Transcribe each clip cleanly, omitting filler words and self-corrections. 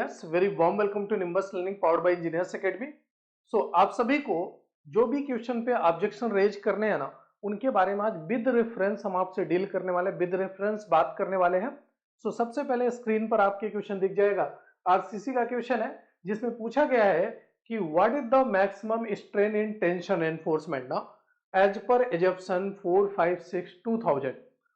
Engineers, very warm welcome to Nimbus learning powered by engineers academy. So आप सभी को जो भी क्वेश्चन पे ऑब्जेक्शन रेज करने हैं ना, उनके बारे में आज विद रेफरेंस हम आपसे डील करने वाले, विद रेफरेंस बात करने वाले हैं। सो सबसे पहले स्क्रीन पर आपके क्वेश्चन दिख जाएगा। आरसीसी का क्वेश्चन है जिसमें पूछा गया है कि what is the maximum strain in tension enforcement ना एज पर एजप्शन 456-2000।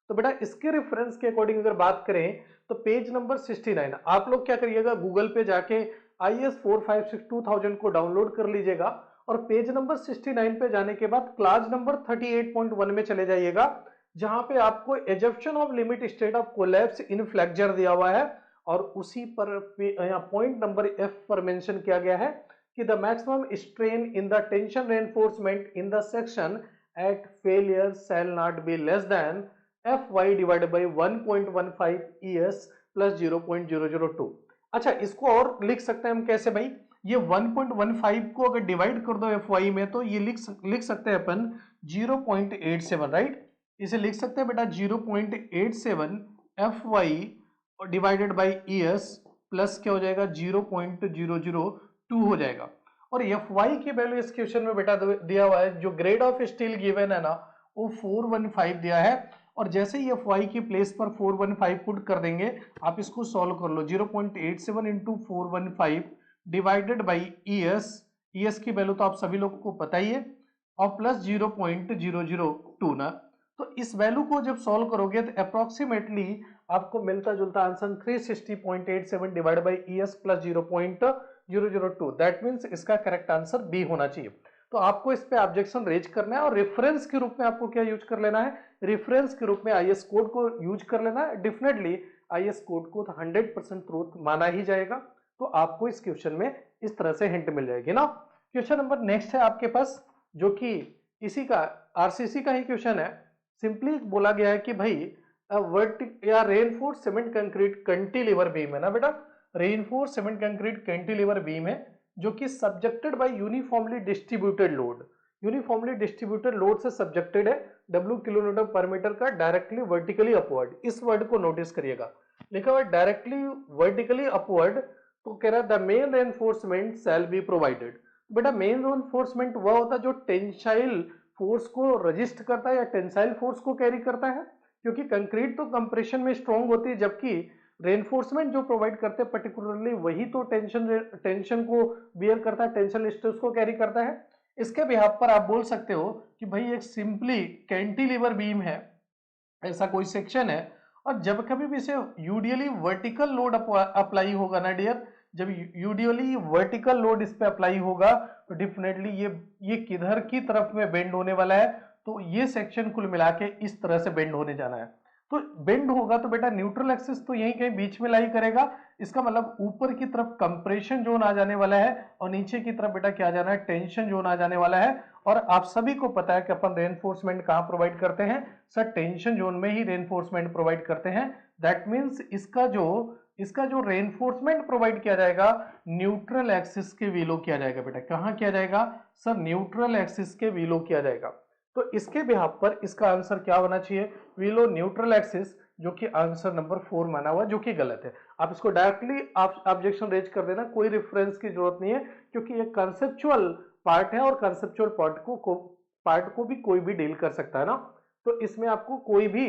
तो बेटा इसके रेफरेंस के अकॉर्डिंग अगर बात करें तो पेज नंबर 69 आप लोग क्या करिएगा, गूगल पे जाके IS 456-2000 को डाउनलोड कर लीजिएगा और पेज नंबर 69 पे जाने के बाद क्लास नंबर 38.1 में चले जाइएगा, जहां पे आपको assumption of limit state of collapse in flexure दिया हुआ है और उसी पर पॉइंट नंबर F पर मेंशन किया गया है कि the maximum strain in the tension reinforcement in the section at failure shall not be less than Fy divided by 1.15 ES plus 0.002। अच्छा, इसको और लिख सकते हैं हम कैसे भाई, ये 1.15 को अगर डिवाइड कर दो Fy में तो ये लिख सकते हैं अपन 0.87, राइट। इसे लिख सकते हैं बेटा 0.87 Fy divided by ES plus क्या हो जाएगा 0.002 हो जाएगा। और Fy की वैल्यू इस क्वेश्चन में बेटा दिया हुआ है, जो ग्रेड ऑफ स्टील गिवन है ना वो 415 दिया है और जैसे ही Fy की प्लेस पर 415 पुट कर देंगे, आप इसको सॉल्व कर लो 0.87 इंटू 415 डिवाइडेड बाई ES की वैल्यू तो आप सभी लोगों को पता ही है और प्लस 0.002 ना। तो इस वैल्यू को जब सॉल्व करोगे तो अप्रोक्सीमेटली आपको मिलता जुलता answer 360.87 divide by ES plus 0.002। That means इसका करेक्ट आंसर बी होना चाहिए। तो आपको इस पे ऑब्जेक्शन रेज करना है और रेफरेंस के रूप में आपको क्या यूज कर लेना है, रेफरेंस के रूप में IS कोड को यूज कर लेना है। डेफिनेटली IS कोड को 100% ट्रूथ माना ही जाएगा। तो आपको इस क्वेश्चन में इस तरह से हिंट मिल जाएगी ना। क्वेश्चन नंबर नेक्स्ट है आपके पास, जो कि इसी का आरसीसी का ही क्वेश्चन है। सिंपली बोला गया है कि भाई या reinforce cement concrete cantilever beam है ना बेटा, reinforce cement concrete cantilever beam है जो कि subjected by uniformly distributed load, uniformly distributed load से सब्जेक्टेड है W किलोमीटर पर मीटर का डायरेक्टली वर्टिकली अपवर्ड। इस वर्ड को नोटिस करिएगा, लिखा हुआ डायरेक्टली वर्टिकली अपवर्ड। तो कह रहा है the main reinforcement shall be provided. बेटा मेन रेनफोर्समेंट वह होता है जो टेंसाइल फोर्स को रजिस्ट करता है या टेंसाइल फोर्स को कैरी करता है, क्योंकि कंक्रीट तो कंप्रेशन में स्ट्रॉन्ग होती है, जबकि रेनफोर्समेंट जो प्रोवाइड करते हैं पर्टिकुलरली वही तो टेंशन को बियर करता है, टेंशन स्ट्रेस को कैरी करता है। इसके बिहाफ पर आप बोल सकते हो कि भाई एक सिंपली कैंटिलीवर बीम है, ऐसा कोई सेक्शन है और जब कभी भी इसे यूडियली वर्टिकल लोड अप्लाई होगा ना डियर, जब यूडियली वर्टिकल लोड इस पे अप्लाई होगा तो डेफिनेटली ये किधर की तरफ में बेंड होने वाला है, तो ये सेक्शन कुल मिला के इस तरह से बेंड होने जाना है। तो बेंड होगा तो बेटा न्यूट्रल एक्सिस तो यहीं कहीं बीच में लाई करेगा। इसका मतलब ऊपर की तरफ कंप्रेशन जोन आ जाने वाला है और नीचे की तरफ बेटा क्या आ जाना है, टेंशन जोन आ जाने वाला है। और आप सभी को पता है कि अपन रेनफोर्समेंट कहां प्रोवाइड करते हैं सर, टेंशन जोन में ही रेनफोर्समेंट प्रोवाइड करते हैं। दैट मींस इसका जो रेनफोर्समेंट प्रोवाइड किया जाएगा न्यूट्रल एक्सिस के विलो किया जाएगा। बेटा कहां किया जाएगा सर, न्यूट्रल एक्सिस के विलो किया जाएगा। तो इसके बिहाफ पर इसका आंसर क्या होना चाहिए, विलो न्यूट्रल एक्सिस, जो कि आंसर नंबर 4 माना हुआ, जो कि गलत है। आप इसको डायरेक्टली आप ऑब्जेक्शन रेज कर देना, कोई रेफरेंस की जरूरत नहीं है, क्योंकि ये कंसेप्चुअल पार्ट है और कंसेप्चुअल पार्ट को भी कोई भी डील कर सकता है ना। तो इसमें आपको कोई भी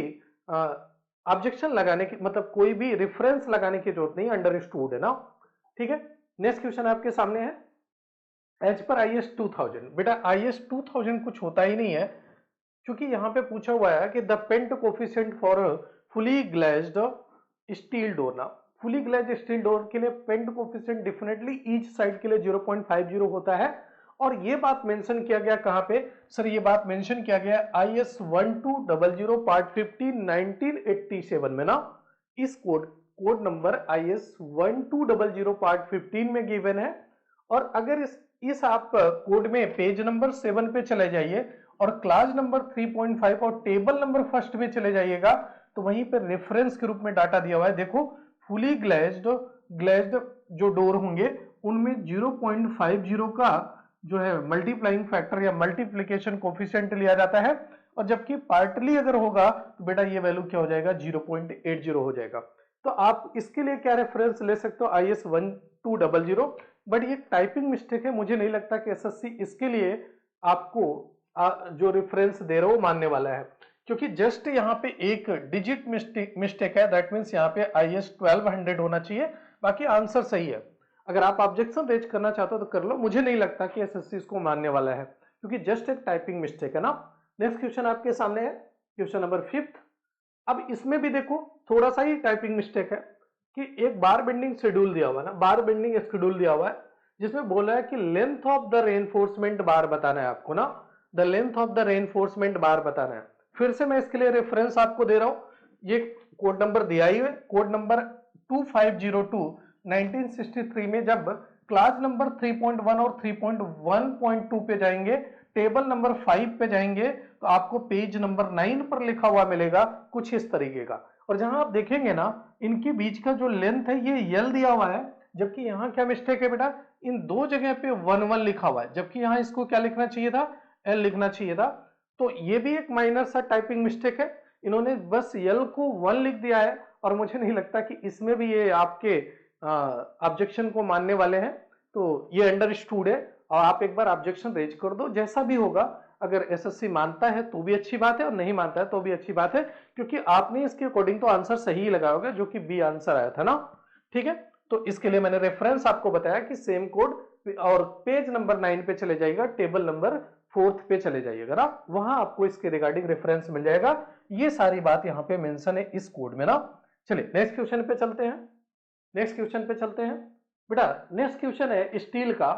ऑब्जेक्शन लगाने की मतलब कोई भी रेफरेंस लगाने की जरूरत नहीं, अंडरस्टूड है ना। ठीक है, नेक्स्ट क्वेश्चन आपके सामने है एज पर IS 2000। बेटा IS 2000 कुछ होता ही नहीं है, क्योंकि यहां पे पूछा हुआ है कि the paint coefficient for fully glazed steel door ना, फुली ग्लेज्ड स्टील डोर के लिए paint coefficient definitely each side के लिए 0.50 होता है। और ये बात मेंशन किया गया कहां पे सर, ये बात मेंशन किया गया IS 1200 पार्ट 15 1987 में ना। इस कोड नंबर IS 1200 पार्ट 15 में गिवन है। और अगर इस आप कोड में पेज नंबर 7 पे चले जाइए और क्लास नंबर 3.5 और टेबल नंबर फर्स्ट में चले जाइएगा, तो वहीं पर रेफरेंस के रूप में डाटा दिया हुआ है। देखो फुली ग्लेज्ड जो डोर होंगे उनमें 0.50 का जो है मल्टीप्लाइंग फैक्टर या मल्टीप्लिकेशन कोफिशिएंट लिया जाता है, और जबकि पार्टली अगर होगा तो बेटा ये वैल्यू क्या हो जाएगा 0.80 हो जाएगा। तो आप इसके लिए क्या रेफरेंस ले सकते हो, IS 1200। बट ये टाइपिंग मिस्टेक है, मुझे नहीं लगता कि SSC इसके लिए आपको जो रेफरेंस दे रहा हो मानने वाला है, क्योंकि जस्ट यहाँ पे एक डिजिट मिस्टेक है, दैट मीन्स यहाँ पे IS 1200 होना चाहिए, बाकी आंसर सही है। अगर आप ऑब्जेक्शन रेज करना चाहते हो तो कर लो, मुझे नहीं लगता कि SSC इसको मानने वाला है, क्योंकि जस्ट एक टाइपिंग मिस्टेक है ना। नेक्स्ट क्वेश्चन आपके सामने है, क्वेश्चन नंबर 5। अब इसमें भी देखो थोड़ा सा ही टाइपिंग मिस्टेक है कि एक बार बेंडिंग शेड्यूल दिया हुआ है ना, बार बेंडिंग शेड्यूल दिया हुआ है, जिसमें बोला है कि लेंथ ऑफ द रेनफोर्समेंट बार बताना है आपको ना, the length of the reinforcement बार बताना है। फिर से मैं इसके लिए रेफरेंस आपको दे रहा हूं, ये कोड नंबर दिया ही है, कोड नंबर 2502 1963 में जब क्लास नंबर 3.1 और 3.1.2 पे जाएंगे, टेबल नंबर 5 पे जाएंगे, तो आपको पेज नंबर 9 पर लिखा हुआ मिलेगा कुछ इस तरीके का। और जहां आप देखेंगे ना, इनके बीच का जो लेंथ है ये यल दिया हुआ है, जबकि यहाँ क्या मिस्टेक है बेटा, इन दो जगह पे 1 लिखा हुआ है, जबकि यहाँ इसको क्या लिखना चाहिए था, एल लिखना चाहिए था। तो ये भी एक माइनर सा टाइपिंग मिस्टेक है, इन्होंने बस यल को 1 लिख दिया है, और मुझे नहीं लगता कि इसमें भी ये आपके ऑब्जेक्शन को मानने वाले हैं। तो ये अंडरस्टूड है, और आप एक बार ऑब्जेक्शन रेज कर दो, जैसा भी होगा, अगर SSC मानता है तो भी अच्छी बात है और नहीं मानता है तो भी अच्छी बात है, क्योंकि आपने इसके अकॉर्डिंग तो आंसर सही लगाया होगा, जो कि बी आंसर आया था ना। ठीक है, तो इसके लिए मैंने रेफरेंस आपको बताया कि सेम कोड, और पेज नंबर 9 पे चले जाइएगा, टेबल नंबर 4 पे चले जाइएगा ना, वहां आपको इसके रिगार्डिंग रेफरेंस मिल जाएगा। ये सारी बात यहाँ पे मेंशन है इस कोड में ना। चलिए नेक्स्ट क्वेश्चन पे चलते हैं, नेक्स्ट क्वेश्चन पे चलते हैं बेटा। नेक्स्ट क्वेश्चन है स्टील का,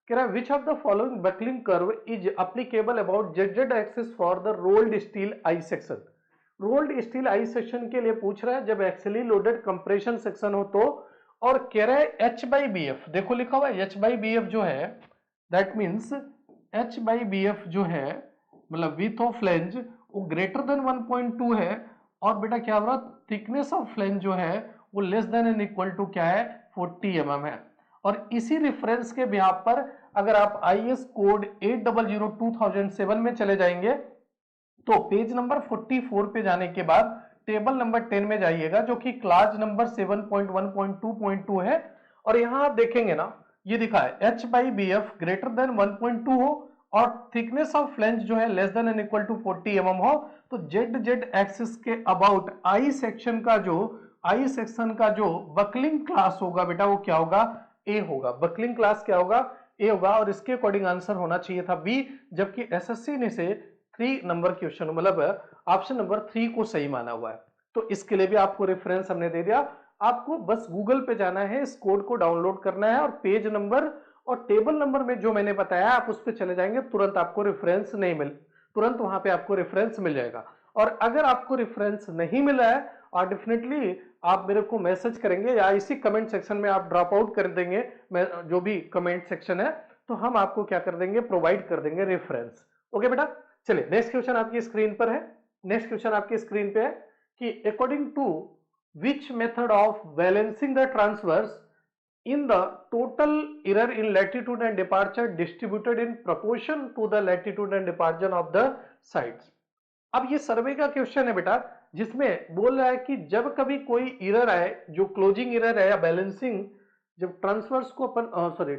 कह रहा है which of the following buckling curve is applicable about Z axis for the rolled steel I section. Rolled steel I section के लिए पूछ रहा है जब एक्सली लोडेड कंप्रेशन सेक्शन हो तो, और कह रहा है H/BF, देखो लिखा हुआ है H/BF जो है, दैट मीन्स H/BF जो है मतलब विथ ऑफ फ्लेंज वो ग्रेटर देन 1.2 है, और बेटा क्या हो रहा, थिकनेस ऑफ फ्लेंज जो है वो less than and equal to क्या है, 40 mm है। और इसी रेफरेंस के बिहाफ पर अगर आप IS कोड 800 2007 में चले जाएंगे, तो पेज नंबर 44 पे जाने के बाद टेबल नंबर 10 में जाइएगा, जो कि क्लास नंबर 7.1.2.2 है, और यहां आप देखेंगे ना, ये दिखा है H/BF ग्रेटर देन 1.2 हो और थिकनेस ऑफ फ्लेंज जो है less than and equal to 40 mm हो, तो जेड एक्सिस के अबाउट आई सेक्शन का जो बकलिंग क्लास होगा बेटा, वो क्या होगा, ए होगा। बकलिंग क्लास क्या होगा, ए होगा, और इसके अकॉर्डिंग आंसर होना चाहिए था बी, जबकि SSC ने से 3 नंबर क्वेश्चन मतलब ऑप्शन नंबर 3 को सही माना हुआ है। तो इसके लिए भी आपको रेफरेंस हमने दे दिया, आपको बस गूगल पे जाना है, इस कोड को डाउनलोड करना है, और पेज नंबर और टेबल नंबर में जो मैंने बताया आप उस पर चले जाएंगे, तुरंत आपको रेफरेंस नहीं मिल तुरंत वहां पे आपको रेफरेंस मिल जाएगा। और अगर आपको रेफरेंस नहीं मिला है, और डेफिनेटली आप मेरे को मैसेज करेंगे या इसी कमेंट सेक्शन में आप ड्रॉप आउट कर देंगे, मैं जो भी कमेंट सेक्शन है, तो हम आपको क्या कर देंगे, प्रोवाइड कर देंगे रेफरेंस। ओके बेटा, चलिए नेक्स्ट क्वेश्चन आपकी स्क्रीन पर है। नेक्स्ट क्वेश्चन आपकी स्क्रीन पे है कि according to which method of balancing the transverse in the total error in latitude and departure distributed in proportion to the latitude and departure of the sides। अब ये सर्वे का question है बेटा, जिसमें बोल रहा है कि जब कभी कोई एरर आए, जो क्लोजिंग एरर है या बैलेंसिंग, जब ट्रांसवर्स को अपन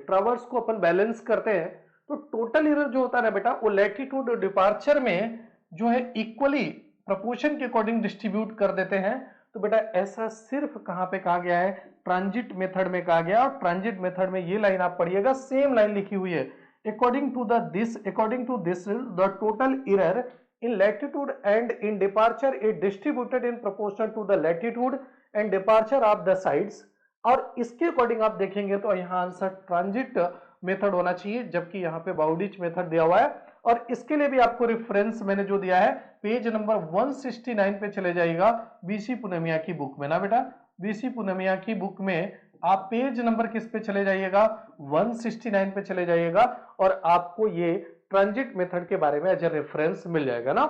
ट्रावर्स को अपन बैलेंस करते हैं, तो टोटल एरर जो होता है ना बेटा, वो लैटिट्यूड और डिपार्चर में जो है इक्वली प्रोपोर्शन के अकॉर्डिंग डिस्ट्रीब्यूट कर देते हैं। तो बेटा ऐसा सिर्फ कहां पे कहा गया है, ट्रांजिट मेथड में कहा गया, और ट्रांजिट मेथड में ये लाइन आप पढ़िएगा, सेम लाइन लिखी हुई है, according to this the total error in latitude and in departure is distributed in proportion to the latitude and departure of the sides। और इसके अकॉर्डिंग आप देखेंगे तो यहाँ आंसर ट्रांजिट मेथड होना चाहिए, जबकि यहाँ पे बाउडिच मेथड दिया हुआ है। और इसके लिए भी आपको रेफरेंस मैंने जो दिया है, पेज नंबर 169 पे चले जाइएगा, BC पूनमिया की बुक में ना बेटा, BC पूनमिया की बुक में आप पेज नंबर किस पे चले जाइएगा, 169 पे चले जाइएगा, और आपको ये ट्रांजिट मेथड के बारे में एज ए रेफरेंस मिल जाएगा ना।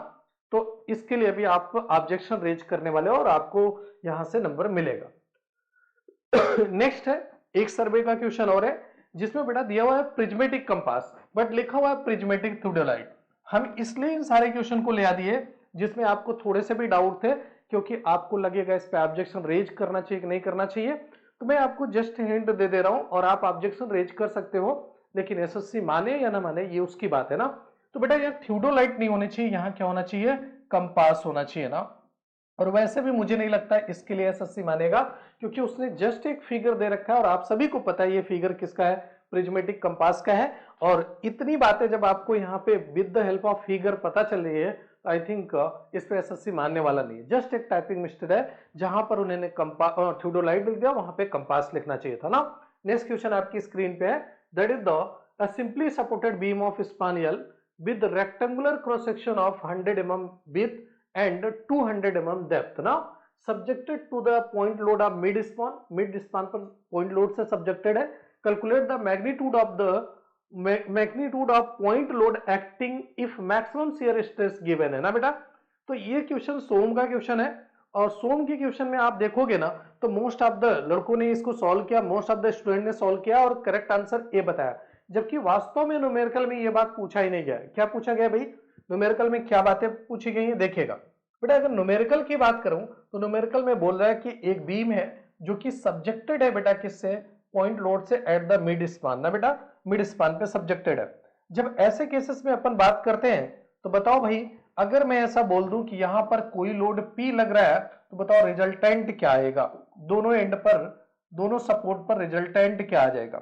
तो इसके लिए भी आप ऑब्जेक्शन रेज करने वाले हो और आपको यहां से नंबर मिलेगा। नेक्स्ट है एक सर्वे का क्वेश्चन और है, जिसमें बेटा दिया हुआ है प्रिज्मेटिक कंपास, बट लिखा हुआ है प्रिज्मेटिक थियोडोलाइट। हम इसलिए इन सारे क्वेश्चन को ले आ दिए जिसमें आपको थोड़े से भी डाउट थे क्योंकि आपको लगेगा इस पे ऑब्जेक्शन रेज करना चाहिए कि नहीं करना चाहिए, तो मैं आपको जस्ट हिंट दे दे रहा हूं और आप ऑब्जेक्शन रेज कर सकते हो, लेकिन एसएससी माने या ना माने ये उसकी बात है ना। तो बेटा यहाँ थियोडोलाइट नहीं होनी चाहिए, यहाँ क्या होना चाहिए, कंपास होना चाहिए ना। और वैसे भी मुझे नहीं लगता है इसके लिए एसएससी मानेगा, क्योंकि उसने जस्ट एक फिगर दे रखा है और आप सभी को पता है ये फिगर किसका है, प्रिज्मेटिक कंपास का है। और इतनी बातें जब आपको यहाँ पे with the help of figure पता चल रही है, आई थिंक इस पे एसएससी मानने वाला नहीं है। जस्ट एक टाइपिंग मिस्टेक है, जहां पर उन्होंने थियोडोलाइट लिख दिया, वहां पे कंपास लिखना चाहिए था ना। नेक्स्ट क्वेश्चन आपकी स्क्रीन पे है, that is the simply supported beam of span L with rectangular cross section of 100 mm width and 200 mm depth now subjected to the point load of mid span पर point load से subjected है। calculate the magnitude of point load acting if maximum shear stress given है ना बेटा। तो ये question सोम का question है, और सोम के क्वेश्चन में आप देखोगे ना तो मोस्ट ऑफ द लड़कों ने इसको सॉल्व किया, मोस्ट ऑफ द स्टूडेंट ने सॉल्व किया और करेक्ट आंसर ए बताया, जबकि वास्तव में न्यूमेरिकल में ये बात पूछा ही नहीं गया। क्या पूछा गया भाई, न्यूमेरिकल में क्या बातें पूछी गई है देखिएगा बेटा। अगर न्यूमेरिकल की बात करूं तो न्यूमेरिकल में बोल रहा है कि एक बीम है जो कि सब्जेक्टेड है बेटा किससे, पॉइंट लोड से एट द मिड स्पान ना बेटा, मिड स्पान पे सब्जेक्टेड है। जब ऐसे केसेस में अपन बात करते हैं तो बताओ भाई, अगर मैं ऐसा बोल दूं कि यहां पर कोई लोड P लग रहा है तो बताओ रिजल्टेंट क्या आएगा, दोनों एंड पर, दोनों सपोर्ट पर रिजल्टेंट क्या आ जाएगा।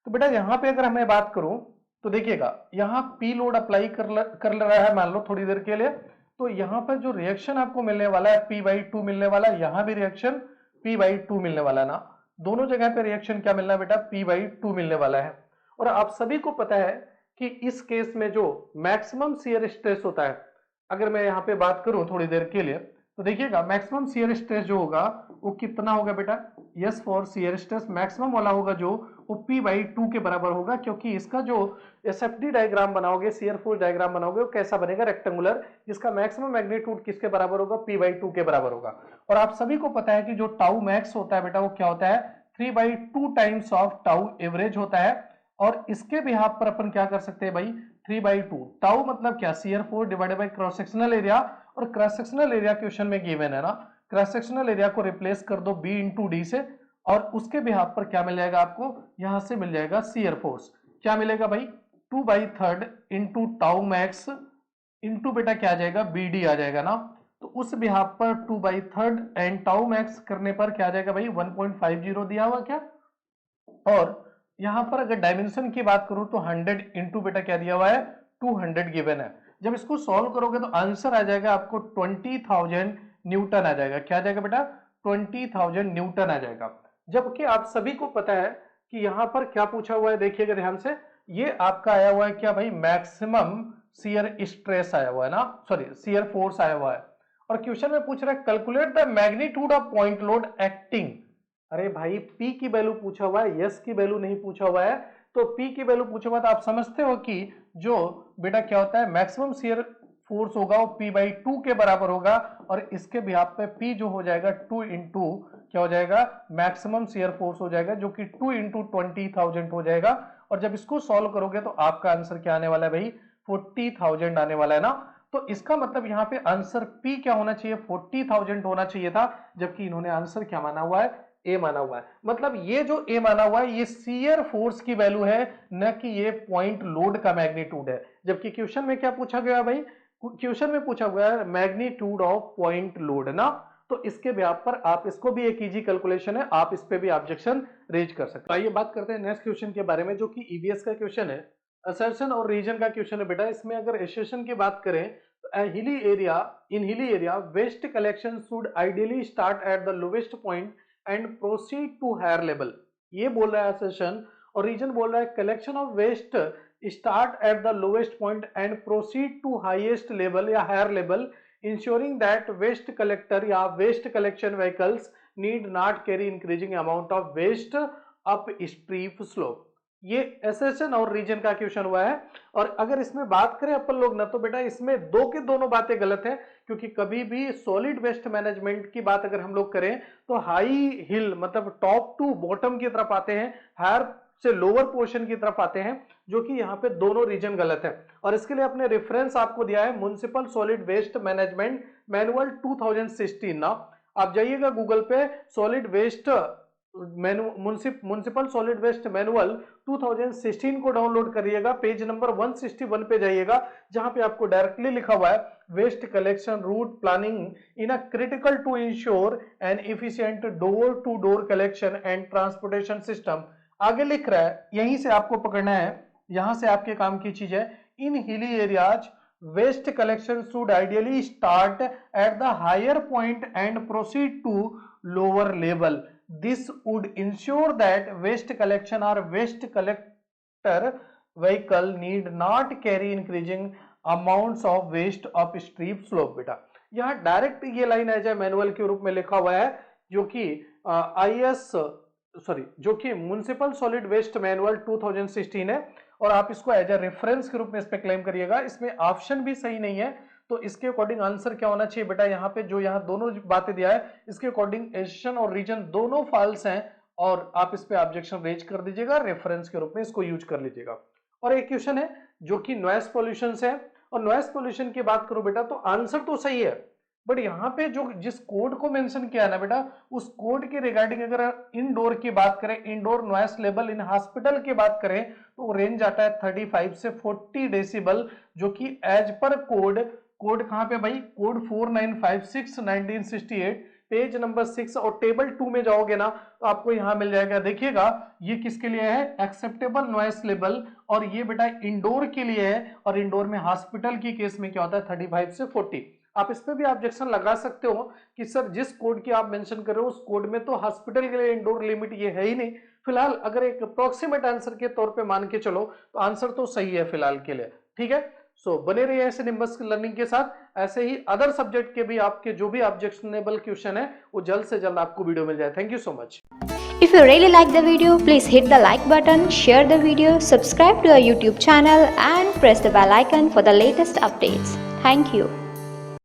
तो बेटा यहां पे अगर मैं बात करूं तो देखिएगा, यहां P लोड अप्लाई कर रहा है मान लो थोड़ी देर के लिए, तो यहां पर जो रिएक्शन आपको मिलने वाला है P/2 मिलने वाला है, यहां भी रिएक्शन P/2 मिलने वाला है ना। दोनों जगह पे रिएक्शन क्या मिलना है बेटा, P/2 मिलने वाला है। और आप सभी को पता है कि इस केस में जो मैक्सिमम शियर स्ट्रेस होता है, अगर मैं यहाँ पे बात करूं थोड़ी देर के लिए तो देखिएगा मैक्सिमम शियर स्ट्रेस जो होगा वो कितना होगा बेटा, yes for shear stress maximum वाला होगा जो वो P/2 के बराबर होगा, क्योंकि इसका जो एसएफडी डायग्राम बनाओगे, शियर फोर्स डायग्राम बनाओगे, वो कैसा बनेगा, रेक्टेंगुलर, जिसका मैक्सिमम मैग्नीट्यूड किसके बराबर होगा, P/2 के बराबर होगा। और आप सभी को पता है कि जो टाउ मैक्स होता है बेटा वो क्या होता है, 3/2 टाइम्स ऑफ टाउ एवरेज होता है। और इसके बिहाफ पर अपन क्या कर सकते हैं भाई, 3/2 टाउ मतलब क्या, shear force divided by cross sectional area, और क्रॉस सेक्शनल एरिया क्वेश्चन में गिवन है ना, क्रॉस सेक्शनल एरिया को रिप्लेस कर दो B इंटू डी से, और उसके बिहाफ पर क्या मिल जाएगा आपको, यहां से मिल जाएगा शियर फोर्स, क्या मिलेगा भाई, 2/3 इंटू टाउ मैक्स इंटू बेटा क्या आ जाएगा, BD आ जाएगा ना। तो उस बिहाफ पर 2/3 एंड टाउ मैक्स करने पर क्या आ जाएगा भाई, 1.50 दिया हुआ क्या। और यहां पर अगर डायमेंशन की बात करूं तो 100 इंटू बेटा क्या दिया हुआ है, 200 गिवन है। जब इसको सॉल्व करोगे तो आंसर आ जाएगा आपको 20,000 न्यूटन आ जाएगा, क्या आ जाएगा बेटा, 20,000 न्यूटन आ जाएगा। जबकि आप सभी को पता है कि यहां पर क्या पूछा हुआ है, देखिएगा ध्यान से, ये आपका आया हुआ है क्या भाई, मैक्सिमम शियर स्ट्रेस आया हुआ है ना, सॉरी शियर फोर्स आया हुआ है। और क्वेश्चन में पूछ रहा है calculate the magnitude of point load acting. अरे भाई P की वैल्यू पूछा हुआ है, यस की वैल्यू नहीं पूछा हुआ है। तो P की वैल्यू पूछा हुआ तो आप समझते हो कि जो बेटा क्या होता है, मैक्सिमम शियर फोर्स होगा वो P/2 के बराबर होगा, और इसके बिहाफ पे P जो हो जाएगा 2 इंटू क्या हो जाएगा, मैक्सिमम शियर फोर्स हो जाएगा, जो कि 2 इंटू 20,000 हो जाएगा। और जब इसको सॉल्व करोगे तो आपका आंसर क्या आने वाला है भाई, 40,000 आने वाला है ना। तो इसका मतलब यहाँ पे आंसर P क्या होना चाहिए, 40,000 होना चाहिए था, जबकि इन्होंने आंसर क्या माना हुआ है, ए माना हुआ है। मतलब ये जो ए माना हुआ है ये शियर फोर्स की वैल्यू है, न कि ये पॉइंट लोड का मैग्नीट्यूड है। जबकि क्वेश्चन में क्या पूछा गया भाई, क्वेश्चन में पूछा गया है मैग्नीट्यूड ऑफ पॉइंट लोड ना। तो इसके ब्याप पर आप इसको भी एक इजी कैलकुलेशन है, आप इस पे भी ऑब्जेक्शन रेज कर सकते हैं। आइए बात करते हैं नेक्स्ट क्वेश्चन के बारे में, जो कि ईवीएस का क्वेश्चन है, असर्शन और रीजन का क्वेश्चन है बेटा। इसमें अगर एसेशन की बात करें तो hilly area waste collection should ideally start at the lowest point and proceed to higher level, ये बोल रहा है असर्शन। और रीजन बोल रहा है collection of waste start at the lowest point and proceed to highest level या higher level, ensuring that waste collector या waste collection vehicles need not carry increasing amount of waste up steep slope. ये assertion और reason का question हुआ है। और अगर इसमें बात करें अपन लोग ना, तो बेटा इसमें दो के दोनों बातें गलत है, क्योंकि कभी भी सॉलिड वेस्ट मैनेजमेंट की बात अगर हम लोग करें तो हाई हिल मतलब टॉप टू बॉटम की तरफ आते हैं, हायर से लोअर पोर्शन की तरफ आते हैं। जो कि यहाँ पे दोनों रीजन गलत है। और इसके लिए अपने रेफरेंस आपको दिया है municipal solid waste management manual 2016 ना। आप जाइएगा गूगल पे solid waste municipal solid waste manual 2016 को डाउनलोड करिएगा, पेज नंबर 161 पे जाइएगा, जहां पे आपको डायरेक्टली लिखा हुआ है waste collection route planning in a critical to ensure an efficient door to door collection and transportation system. आगे लिख रहा है, यहीं से आपको पकड़ना है, यहां से आपके काम की चीज है। In hilly areas waste collection should ideally start at the higher point and proceed to lower level. This would ensure that waste collection or waste collector vehicle need not carry increasing amounts of waste up steep slope। बेटा यहाँ direct ये line as a manual के रूप में लिखा हुआ है, जो कि जो कि म्युनिसिपल सॉलिड वेस्ट मैनुअल 2016 है, और आप इसको एज ए रेफरेंस के रूप में इस पे क्लेम करिएगा। इसमें ऑप्शन भी सही नहीं है, तो इसके अकॉर्डिंग आंसर क्या होना चाहिए बेटा, यहाँ पे जो यहाँ दोनों बातें दिया है इसके अकॉर्डिंग एसेशन और रीजन दोनों फॉल्स हैं, और आप इस पे ऑब्जेक्शन रेज कर दीजिएगा, रेफरेंस के रूप में इसको यूज कर लीजिएगा। और एक क्वेश्चन है जो कि नॉइस पोल्यूशन से है, और नॉइस पोल्यूशन की बात करो बेटा तो आंसर तो सही है, बट यहाँ पे जो जिस कोड को मेंशन किया है ना बेटा, उस कोड के रिगार्डिंग अगर इनडोर की बात करें, indoor noise level in hospital की बात करें, तो रेंज आता है 35 से 40 डेसिबल, जो कि एज पर कोड कहाँ पे भाई, कोड 4956 1968 पेज नंबर 6 और टेबल 2 में जाओगे ना तो आपको यहां मिल जाएगा। देखिएगा ये किसके लिए है, एक्सेप्टेबल नॉइस लेवल, और ये बेटा इंडोर के लिए है, और इंडोर में हॉस्पिटल की केस में क्या होता है 35 से 40। आप इस पे भी ऑब्जेक्शन लगा सकते हो कि सर जिस कोड की आप मेंशन कर रहे हो उस कोड में तो हॉस्पिटल के लिए इंडोर लिमिट ये है ही नहीं। फिलहाल अगर एक अप्रोक्सीमेट आंसर के तौर पे मान के चलो तो आंसर तो सही है फिलहाल के लिए, ठीक है। सो बने रहिए ऐसे निम्बस लर्निंग के साथ, ऐसे ही अदर सब्जेक्ट के भी आपके जो भी ऑब्जेक्शनेबल क्वेश्चन है वो जल्द से जल्द आपको वीडियो मिल जाए। Thank you so much. If you really like the video, please hit the like button, share the video, subscribe to our YouTube channel and press the bell icon for the latest updates. Thank you.